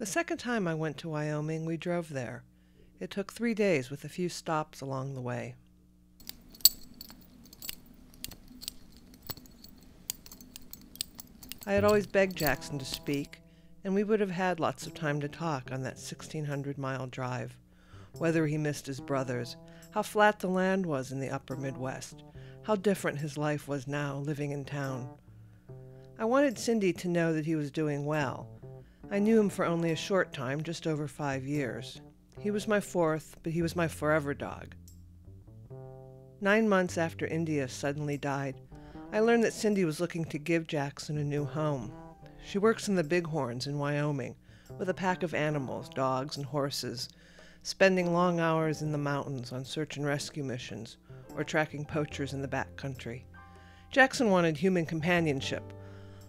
The second time I went to Wyoming, we drove there. It took 3 days with a few stops along the way. I had always begged Jackson to speak, and we would have had lots of time to talk on that 1,600-mile drive. Whether he missed his brothers, how flat the land was in the upper Midwest, how different his life was now living in town. I wanted Cindy to know that he was doing well. I knew him for only a short time, just over 5 years. He was my fourth, but he was my forever dog. 9 months after India suddenly died, I learned that Cindy was looking to give Jackson a new home. She works in the Bighorns in Wyoming with a pack of animals, dogs and horses, spending long hours in the mountains on search and rescue missions or tracking poachers in the back country. Jackson wanted human companionship.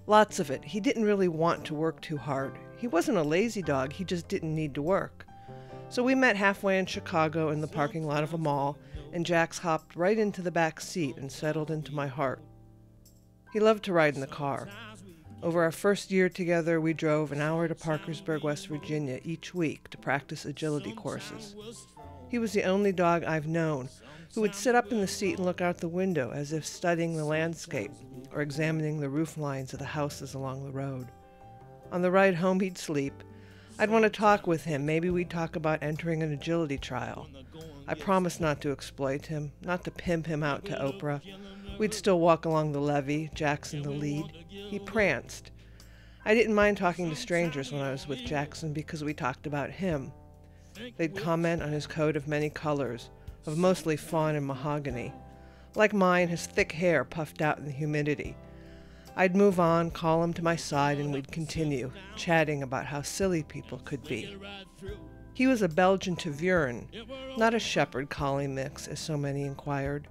Lots of it. He didn't really want to work too hard. He wasn't a lazy dog, he just didn't need to work. So we met halfway in Chicago in the parking lot of a mall, and Jax hopped right into the back seat and settled into my heart. He loved to ride in the car. Over our first year together, we drove an hour to Parkersburg, West Virginia each week to practice agility courses. He was the only dog I've known who would sit up in the seat and look out the window as if studying the landscape or examining the roof lines of the houses along the road. On the ride home, he'd sleep. I'd want to talk with him. Maybe we'd talk about entering an agility trial. I promised not to exploit him, not to pimp him out to Oprah. We'd still walk along the levee, Jackson the lead. He pranced. I didn't mind talking to strangers when I was with Jackson because we talked about him. They'd comment on his coat of many colors, of mostly fawn and mahogany. Like mine, his thick hair puffed out in the humidity. I'd move on, call him to my side, and we'd continue, chatting about how silly people could be. He was a Belgian Tervuren, not a shepherd collie mix, as so many inquired.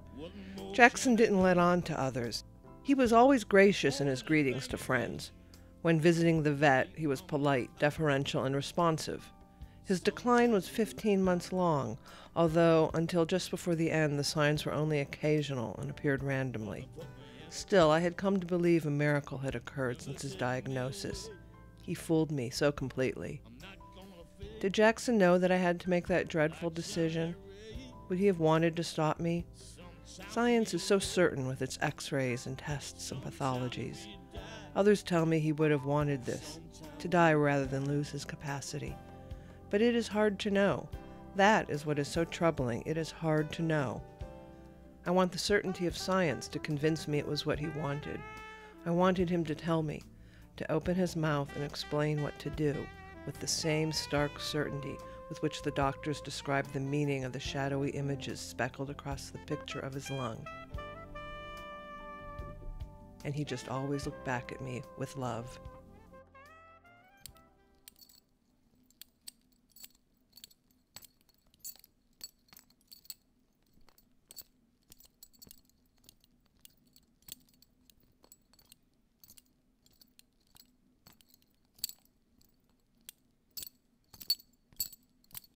Jackson didn't let on to others. He was always gracious in his greetings to friends. When visiting the vet, he was polite, deferential, and responsive. His decline was 15 months long, although until just before the end the signs were only occasional and appeared randomly. Still, I had come to believe a miracle had occurred since his diagnosis. He fooled me so completely. Did Jackson know that I had to make that dreadful decision? Would he have wanted to stop me? Science is so certain with its x-rays and tests and pathologies. Others tell me he would have wanted this, to die rather than lose his capacity. But it is hard to know. That is what is so troubling. It is hard to know. I want the certainty of science to convince me it was what he wanted. I wanted him to tell me, to open his mouth and explain what to do, with the same stark certainty with which the doctors described the meaning of the shadowy images speckled across the picture of his lung. And he just always looked back at me with love.